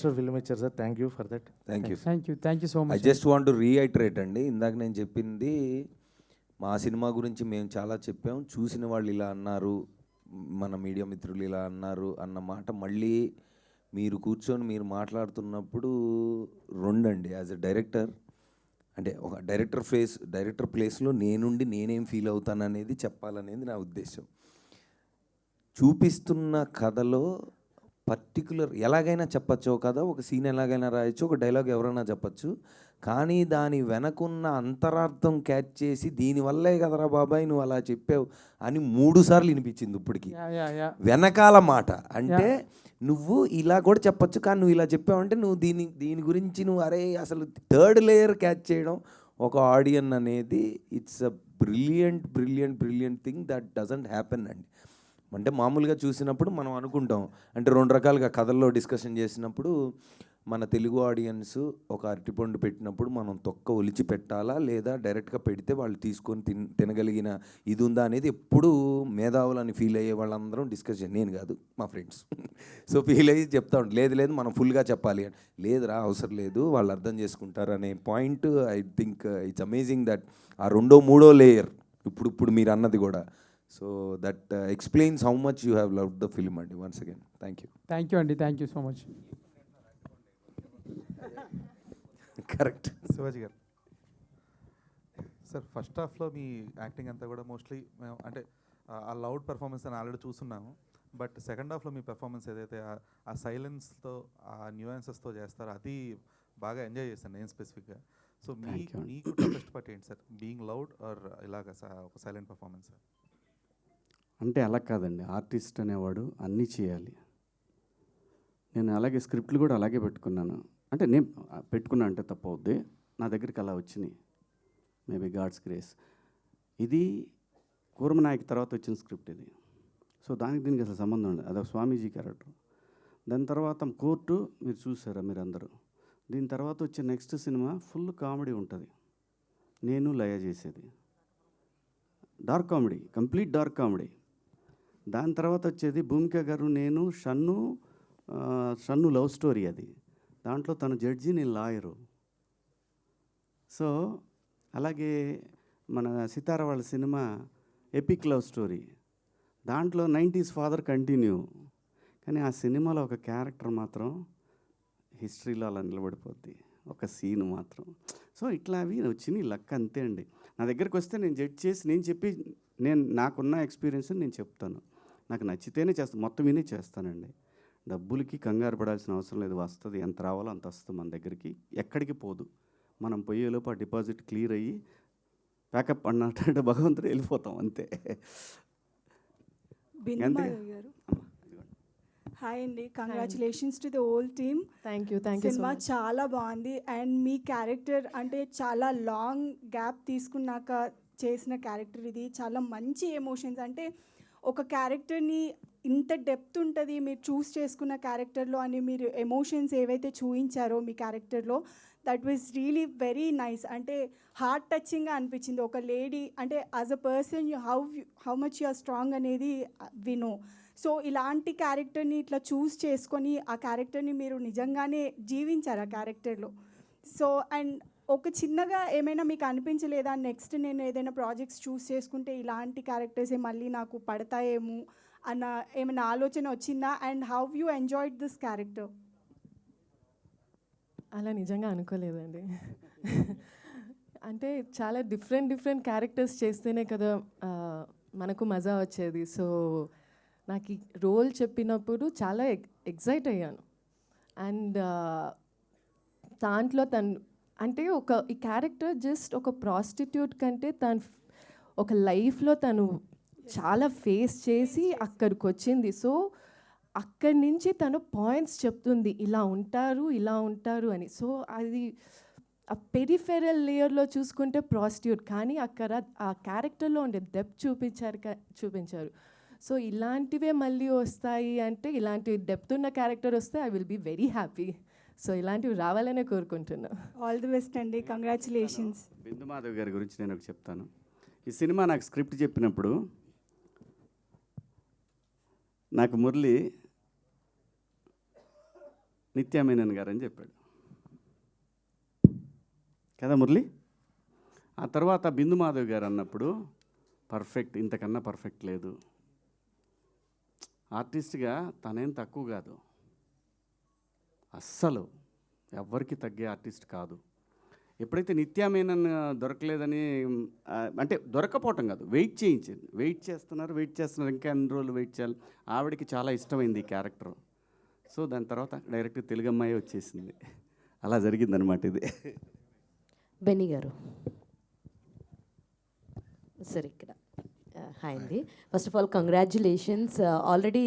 Sir, film ichcharu sir. Thank you for that. Thank you. Thank you so I much. Just want to రీఐటరేట్ అండి, ఇందాక నేను చెప్పింది మా cinema గురించి మేము చాలా చెప్పాం, చూసిన వాళ్ళు ఇలా అన్నారు, మన మీడియా మిత్రులు ఇలా అన్నారు అన్న మాట మళ్ళీ మీరు కూర్చొని మీరు మాట్లాడుతున్నప్పుడు రెండండి. యాజ్ ఎ డైరెక్టర్ అంటే ఒక డైరెక్టర్ ప్లేస్లో నేనుండి నేనేం ఫీల్ అవుతాననేది చెప్పాలనేది నా ఉద్దేశం. చూపిస్తున్న కథలో పర్టికులర్ ఎలాగైనా చెప్పచ్చు కదా, ఒక సీన్ ఎలాగైనా రాయొచ్చు, ఒక డైలాగ్ ఎవరైనా చెప్పచ్చు, కానీ దాని వెనకున్న అంతరార్థం క్యాచ్ చేసి దీనివల్లే కదరా బాబాయ్ నువ్వు అలా చెప్పావు అని 3 సార్లు వినిపించింది ఇప్పటికి. వెనకాల మాట అంటే నువ్వు ఇలా కూడా చెప్పచ్చు, కానీ నువ్వు ఇలా చెప్పావంటే నువ్వు దీని గురించి నువ్వు అరే అసలు థర్డ్ లేయర్ క్యాచ్ చేయడం ఒక ఆడియన్ అనేది it's a brilliant thing that doesn't happen అండి. అంటే మామూలుగా చూసినప్పుడు మనం అనుకుంటాం, అంటే 2 రకాలుగా కథల్లో డిస్కషన్ చేసినప్పుడు మన తెలుగు ఆడియన్స్ ఒక అరటిపండు పెట్టినప్పుడు మనం తొక్క ఒలిచి పెట్టాలా లేదా డైరెక్ట్గా పెడితే వాళ్ళు తీసుకొని తినగలిగిన ఇది ఉందా అనేది ఎప్పుడు మేధావులని ఫీల్ అయ్యే వాళ్ళందరం డిస్కషన్, నేను కాదు మా ఫ్రెండ్స్ సో ఫీల్ అయ్యి చెప్తా ఉంటాం, లేదు మనం ఫుల్గా చెప్పాలి అని. లేదురా అవసరం లేదు, వాళ్ళు అర్థం చేసుకుంటారు అనే point. I think it's amazing that ఆ 2వ 3వ లేయర్ ఇప్పుడు మీరు అన్నది కూడా. So that explains how much you have loved the film అండి. వన్స్ అగైన్ థ్యాంక్ యూ అండి, thank you so much. Correct. Shivaji గారు సార్, ఫస్ట్ హాఫ్లో మీ యాక్టింగ్ అంతా కూడా మోస్ట్లీ మేము అంటే ఆ లౌడ్ పెర్ఫార్మెన్స్ అని ఆల్రెడీ చూస్తున్నాము. బట్ సెకండ్ హాఫ్లో మీ పెర్ఫార్మెన్స్ ఏదైతే ఆ సైలెన్స్తో ఆ న్యూయాన్సెస్తో చేస్తారో అది బాగా ఎంజాయ్ చేశాను నేను స్పెసిఫిక్గా. సో మీకు బెస్ట్ పార్ట్ ఏంటి సార్, బీయింగ్ లౌడ్ ఆర్ ఇలాగ ఒక సైలెంట్ పర్ఫార్మెన్స్? అంటే అలా కాదండి, ఆర్టిస్ట్ అనేవాడు అన్నీ చేయాలి. నేను అలాగే స్క్రిప్ట్లు కూడా అలాగే పెట్టుకున్నాను. అంటే నేను పెట్టుకున్నా అంటే తప్పవుద్ది, నా దగ్గరికి అలా వచ్చినాయి, మేబీ గాడ్స్ గ్రేస్. ఇది కూర్మనాయక్ తర్వాత వచ్చిన స్క్రిప్ట్ ఇది. సో దీనికి అసలు సంబంధం లేదు, అదొక స్వామీజీ క్యారెక్టర్. దాని తర్వాత కోర్టు మీరు చూసారా మీరు అందరూ. దీని తర్వాత వచ్చే నెక్స్ట్ సినిమా ఫుల్ కామెడీ ఉంటుంది, నేను లయ చేసేది dark comedy, complete dark comedy. దాని తర్వాత వచ్చేది భూమిక గారు నేను షన్ను లవ్ స్టోరీ అది. దాంట్లో తను జడ్జి, నేను లాయరు. సో అలాగే మన సితార వాళ్ళ సినిమా ఎపిక్ లవ్ స్టోరీ, దాంట్లో 90s ఫాదర్ కంటిన్యూ. కానీ ఆ సినిమాలో ఒక క్యారెక్టర్ మాత్రం హిస్టరీలో అలా నిలబడిపోద్ది, ఒక సీన్ మాత్రం. సో ఇట్లా అవి వచ్చినాయి, లక్ అంతే అండి. నా దగ్గరికి వస్తే నేను జడ్జ్ చేసి నేను నాకున్న ఎక్స్పీరియన్స్ నేను చెప్తాను, నాకు నచ్చితేనే చేస్తాను, మొత్తం విని చేస్తానండి. డబ్బులకి కంగారు పడాల్సిన అవసరం లేదు, వస్తుంది ఎంత రావాలో అంత వస్తుంది మన దగ్గరికి, ఎక్కడికి పోదు. మనం పోయేలోపు ఆ డిపాజిట్ క్లియర్ అయ్యి ప్యాకప్ అన్నట్టు భగవంతుడు వెళ్ళిపోతాం అంతే. హాయ్ అండి, congratulations to the whole team. Thank you. Cinema చాలా బాగుంది. అండ్ మీ క్యారెక్టర్ అంటే చాలా లాంగ్ గ్యాప్ తీసుకున్నాక చేసిన క్యారెక్టర్ ఇది. చాలా మంచి ఎమోషన్స్, అంటే ఒక క్యారెక్టర్ని ఇంత డెప్త్ ఉంటుంది మీరు చూస్ చేసుకున్న క్యారెక్టర్లో అని మీరు ఎమోషన్స్ ఏవైతే చూపించారో మీ క్యారెక్టర్లో, that was really very nice. అంటే హార్ట్ టచింగ్గా అనిపించింది. ఒక లేడీ అంటే as a person how much you are strong అనేది వినో. సో ఇలాంటి క్యారెక్టర్ని ఇట్లా చూస్ చేసుకొని ఆ క్యారెక్టర్ని మీరు నిజంగానే జీవించారు ఆ క్యారెక్టర్లో. సో అండ్ ఒక చిన్నగా ఏమైనా మీకు అనిపించలేదా, నెక్స్ట్ నేను ఏదైనా ప్రాజెక్ట్స్ చూస్ చేసుకుంటే ఇలాంటి క్యారెక్టర్సే మళ్ళీ నాకు పడతాయేమో అన్న ఏమైనా ఆలోచన వచ్చిందా? And how you enjoyed this character? అలా నిజంగా అనుకోలేదండి. అంటే చాలా డిఫరెంట్ క్యారెక్టర్స్ చేస్తేనే కదా మనకు మజా వచ్చేది. సో నాకు ఈ రోల్ చెప్పినప్పుడు చాలా ఎక్సైట్ అయ్యాను. అండ్ దాంట్లో అంటే ఈ క్యారెక్టర్ జస్ట్ ఒక ప్రాస్టిట్యూట్ కంటే ఒక లైఫ్లో తను చాలా ఫేస్ చేసి అక్కడికి వచ్చింది. సో అక్కడి నుంచి తను పాయింట్స్ చెప్తుంది, ఇలా ఉంటారు అని. సో అది ఆ పెరిఫెరల్ లేయర్లో చూసుకుంటే ప్రాస్టిట్యూట్, కానీ అక్కడ ఆ క్యారెక్టర్లో ఉండే డెప్త్ చూపించారు. సో ఇలాంటివే మళ్ళీ వస్తాయి అంటే, ఇలాంటి డెప్త్ ఉన్న క్యారెక్టర్ వస్తే I will be very happy. So ఇలాంటివి రావాలనే కోరుకుంటున్నా. ఆల్ ది బెస్ట్ అండి, కంగ్రాచులేషన్స్. బిందు మాధవ్ గారి గురించి నేను ఒకటి చెప్తాను. ఈ సినిమా నాకు స్క్రిప్ట్ చెప్పినప్పుడు నాకు మురళి నిత్యా మేనన్ గారు అని చెప్పాడు కదా మురళి. ఆ తర్వాత బిందు మాధవ్ గారు అన్నప్పుడు పర్ఫెక్ట్, ఇంతకన్నా పర్ఫెక్ట్ లేదు. ఆర్టిస్ట్గా తనేం తక్కువ కాదు, అస్సలు ఎవ్వరికి తగ్గే ఆర్టిస్ట్ కాదు. ఎప్పుడైతే నిత్యా మేనన్ దొరకలేదని అంటే దొరకపోవటం కాదు, వెయిట్ చేస్తున్నారు, ఇంకా ఎన్ని రోజులు వెయిట్ చేయాలి. ఆవిడకి చాలా ఇష్టమైంది ఈ క్యారెక్టర్. సో దాని తర్వాత డైరెక్ట్ తెలుగు అమ్మాయి వచ్చేసింది. అలా జరిగిందనమాట ఇది. బెన్నీ గారు సార్ ఇక్కడ హాయ్ అండి. First of all congratulations. Already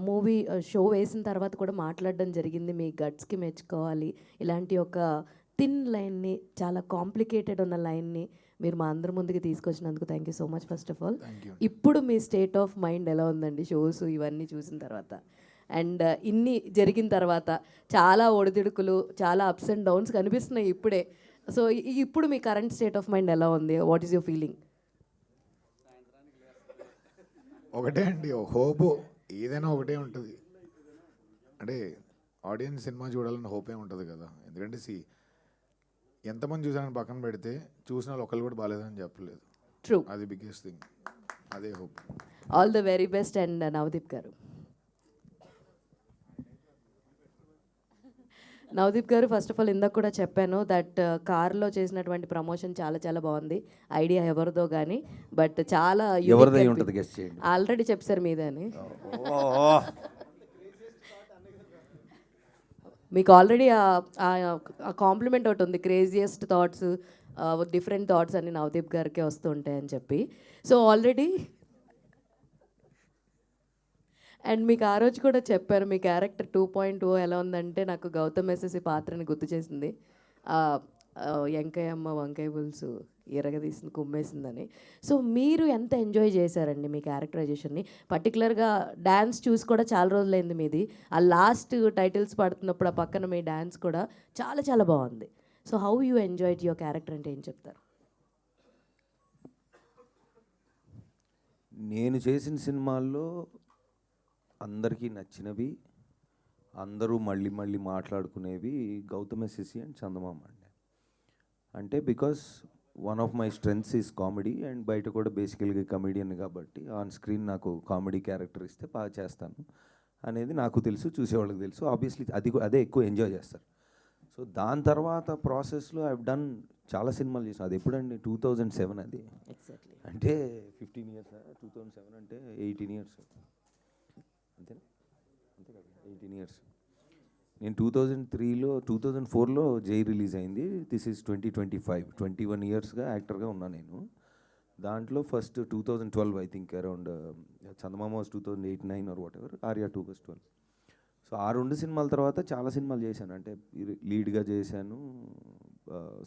movie show వేసిన తర్వాత కూడా మాట్లాడడం జరిగింది, మీ గట్స్కి మెచ్చుకోవాలి. ఇలాంటి ఒక థిన్ లైన్ని, చాలా కాంప్లికేటెడ్ ఉన్న లైన్ని మీరు మా అందరి ముందుకు తీసుకొచ్చినందుకు thank you so much. First of all ఇప్పుడు మీ స్టేట్ ఆఫ్ మైండ్ ఎలా ఉందండి షోస్ ఇవన్నీ చూసిన తర్వాత? అండ్ ఇన్ని జరిగిన తర్వాత చాలా ఒడిదుడుకులు, చాలా అప్స్ అండ్ డౌన్స్ కనిపిస్తున్నాయి ఇప్పుడే. సో ఇప్పుడు మీ కరెంట్ స్టేట్ ఆఫ్ మైండ్ ఎలా ఉంది? What is your feeling? ఒకటే అండి, హోప్ ఏదైనా ఒకటే ఉంటుంది. అంటే ఆడియన్స్ సినిమా చూడాలని హోపే ఉంటుంది కదా. ఎందుకంటే ఎంతమంది చూసారని పక్కన పెడితే చూసిన వాళ్ళు ఒకళ్ళు కూడా బాగాలేదని చెప్పలేదు. ట్రూ, అది బిగ్గెస్ట్ థింగ్, అదే hope. All the very best. And Navdeep గారు. నవదీప్ గారు, ఫస్ట్ ఆఫ్ ఆల్ ఇందాక కూడా చెప్పాను దట్ కార్లో చేసినటువంటి ప్రమోషన్ చాలా చాలా బాగుంది. ఐడియా ఎవరిదో కానీ బట్ చాలా ఎవరిదై ఉంటుంది గెస్ట్ చేయండి. ఆల్రెడీ చెప్పారు మీదే అని. మీకు ఆల్రెడీ ఆ కాంప్లిమెంట్ ఒకటి ఉంది, క్రేజియస్ట్ థాట్స్, డిఫరెంట్ థాట్స్ అని నవదీప్ గారికి వస్తూ ఉంటాయని చెప్పి. సో ఆల్రెడీ అండ్ మీకు ఆ రోజు కూడా చెప్పారు మీ క్యారెక్టర్ 2.0 ఎలా ఉందంటే నాకు గౌతమ్ ఎస్ఎస్సి పాత్రని గుర్తు చేసింది. వెంకయ్యమ్మ వంకాయ పులుసు ఎరగదీసింది కుమ్మేసిందని. సో మీరు ఎంత ఎంజాయ్ చేశారండి మీ క్యారెక్టరైజేషన్ని? పర్టికులర్గా డ్యాన్స్ చూసి కూడా చాలా రోజులైంది మీది. ఆ లాస్ట్ టైటిల్స్ పడుతున్నప్పుడు ఆ పక్కన మీ డ్యాన్స్ కూడా చాలా చాలా బాగుంది. So how you enjoyed your character అంటే ఏం చెప్తారు? నేను చేసిన సినిమాల్లో అందరికీ నచ్చినవి, అందరూ మళ్ళీ మళ్ళీ మాట్లాడుకునేవి గౌతమ్ ఎస్ఎస్సి అండ్ చందమామ అండి. అంటే because one of my strengths is comedy and బయట కూడా బేసికల్గా కమెడియన్ కాబట్టి ఆన్ స్క్రీన్ నాకు కామెడీ క్యారెక్టర్ ఇస్తే బాగా చేస్తాను అనేది నాకు తెలుసు, చూసేవాళ్ళకి తెలుసు. ఆబ్వియస్లీ అదే ఎక్కువ ఎంజాయ్ చేస్తారు. సో దాని తర్వాత ప్రాసెస్లో ఐ డన్ చాలా సినిమాలు చేసాను. అది ఎప్పుడండి? 2007 అది. ఎగ్జాక్ట్లీ. అంటే 15 ఇయర్స్. 2007 అంటే 18 ఇయర్స్ అంతేనా? అంతే కదా, 18 ఇయర్స్. నేను 2004లో జై రిలీజ్ అయింది. దిస్ ఈజ్ 2025, 21 ఇయర్స్గా యాక్టర్గా ఉన్నాను నేను. దాంట్లో first 2012 I think around Chandamama was 2008-9 or whatever, Arya 2 was 12. So ఆ 2 సినిమాల తర్వాత చాలా సినిమాలు చేశాను. అంటే లీడ్గా చేశాను,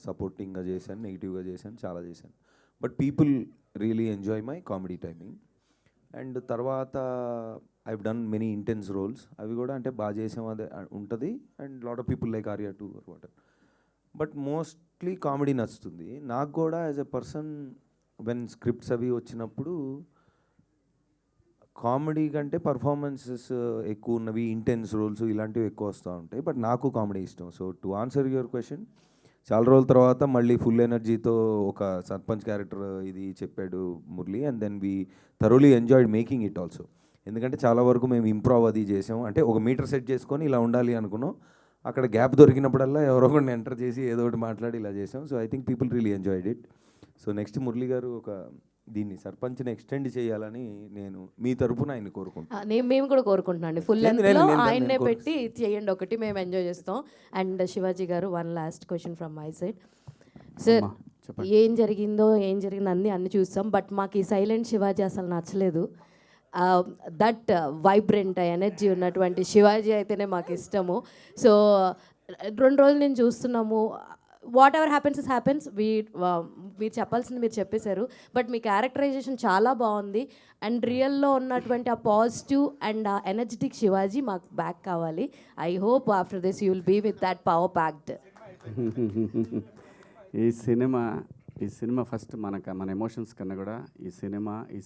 సపోర్టింగ్గా చేశాను, నెగిటివ్గా చేశాను, చాలా చేశాను. But people really enjoy my comedy timing. And తర్వాత I done many intense roles. అవి కూడా అంటే బాగా చేసాం అదే ఉంటుంది. And lot of people like Arya 2 or what. But mostly comedy నచ్చుతుంది నాకు కూడా. As a person when scripts అవి వచ్చినప్పుడు కామెడీ కంటే పర్ఫార్మెన్సెస్ ఎక్కువ ఉన్నవి, ఇంటెన్స్ రోల్స్ ఇలాంటివి ఎక్కువ వస్తూ ఉంటాయి. బట్ నాకు కామెడీ ఇష్టం. So to answer your question, చాలా రోజుల తర్వాత మళ్ళీ ఫుల్ ఎనర్జీతో ఒక సర్పంచ్ క్యారెక్టర్ ఇది చెప్పాడు Murali. And then we thoroughly enjoyed making it also. ఎందుకంటే చాలా వరకు మేము ఇంప్రూవ్ అది చేసాం. అంటే ఒక మీటర్ సెట్ చేసుకొని ఇలా ఉండాలి అనుకున్నాం. అక్కడ గ్యాప్ దొరికినప్పుడల్లా ఎవరో ఒకరిని ఎంటర్ చేసి ఏదో ఒకటి మాట్లాడి ఇలా చేసాం. So I think people really enjoyed it. So next Murali గారు ఒక దీన్ని సర్పంచ్ని ఎక్స్టెండ్ చేయాలని నేను మీ తరపున ఆయన కోరుకుంటున్నాను. మేము కూడా కోరుకుంటున్నాం అండి. ఫుల్ లెంత్లో నేను ఆయన్నే పెట్టి చేయండి ఒకటి, మేము ఎంజాయ్ చేస్తాం. అండ్ శివాజీ గారు, one last question from my side. Sir, ఏం జరిగిందో అన్ని చూస్తాం. బట్ మాకు ఈ సైలెంట్ శివాజీ అసలు నచ్చలేదు. దట్ వైబ్రెంట్ ఎనర్జీ ఉన్నటువంటి శివాజీ అయితేనే మాకు ఇష్టము. సో 2 రోజులు నేను చూస్తున్నాము. వాట్ ఎవర్ హ్యాపెన్స్ మీరు చెప్పాల్సింది మీరు చెప్పేశారు. బట్ మీ క్యారెక్టరైజేషన్ చాలా బాగుంది. అండ్ రియల్లో ఉన్నటువంటి ఆ పాజిటివ్ అండ్ ఆ ఎనర్జెటిక్ శివాజీ మాకు బ్యాక్ కావాలి. I hope after this you will be with that power packed. ఈ సినిమా ఫస్ట్ మన ఎమోషన్స్ కన్నా కూడా ఈ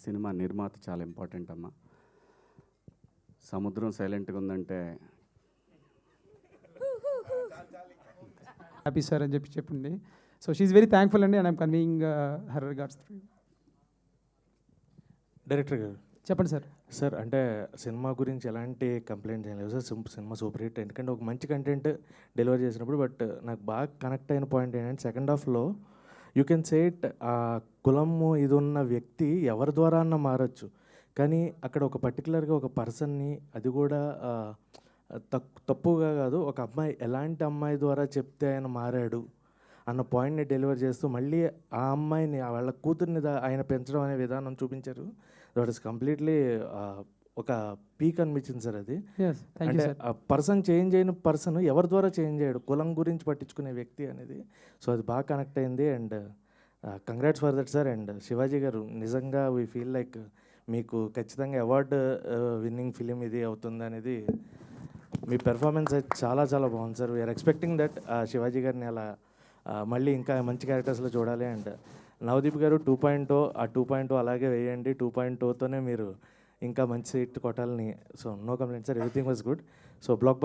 సినిమా నిర్మాత చాలా ఇంపార్టెంట్ అమ్మా. సముద్రం సైలెంట్గా ఉందంటే హ్యాపీ సార్ అని చెప్పి చెప్పింది. సో షీఈ్ వెరీ థ్యాంక్ఫుల్ అండి and I'm conveying her regards. Director గారు చెప్పండి సార్. సార్ అంటే సినిమా గురించి ఎలాంటి కంప్లైంట్ చేయలేదు సార్. సినిమా సూపర్ హిట్, ఎందుకంటే ఒక మంచి కంటెంట్ డెలివర్ చేసినప్పుడు. బట్ నాకు బాగా కనెక్ట్ అయిన పాయింట్ ఏంటంటే సెకండ్ హాఫ్లో యూ కెన్ సే ఇట్, ఆ కులము ఇది ఉన్న వ్యక్తి ఎవరి ద్వారా అన్న మారచ్చు, కానీ అక్కడ ఒక పర్టికులర్గా ఒక పర్సన్ని, అది కూడా తప్పుగా కాదు, ఒక అమ్మాయి ఎలాంటి అమ్మాయి ద్వారా చెప్తే ఆయన మారాడు అన్న పాయింట్ని డెలివర్ చేస్తూ మళ్ళీ ఆ అమ్మాయిని వాళ్ళ కూతుర్ని ఆయన పెంచడం అనే విధానం చూపించారు. దట్ ఈస్ కంప్లీట్లీ ఒక పీక్ అనిపించింది సార్ అది. అంటే ఆ పర్సన్ చేంజ్ అయిన పర్సన్ ఎవరి ద్వారా చేంజ్ అయ్యాడు, కులం గురించి పట్టించుకునే వ్యక్తి అనేది. సో అది బాగా కనెక్ట్ అయింది and congrats for that sir. And Shivaji గారు నిజంగా వీ ఫీల్ లైక్ మీకు ఖచ్చితంగా అవార్డు విన్నింగ్ ఫిలిం ఇది అవుతుంది అనేది. మీ పెర్ఫార్మెన్స్ అయితే చాలా చాలా బాగుంది sir. We are expecting that Shivaji గారిని అలా మళ్ళీ ఇంకా మంచి క్యారెక్టర్స్లో చూడాలి. అండ్ నవదీప్ గారు 2.0, ఆ 2.0 అలాగే వేయండి. 2.0తోనే మీరు ఇంకా మంచి హిట్ కొట్టాలని. So no complaint sir, everything was good. So black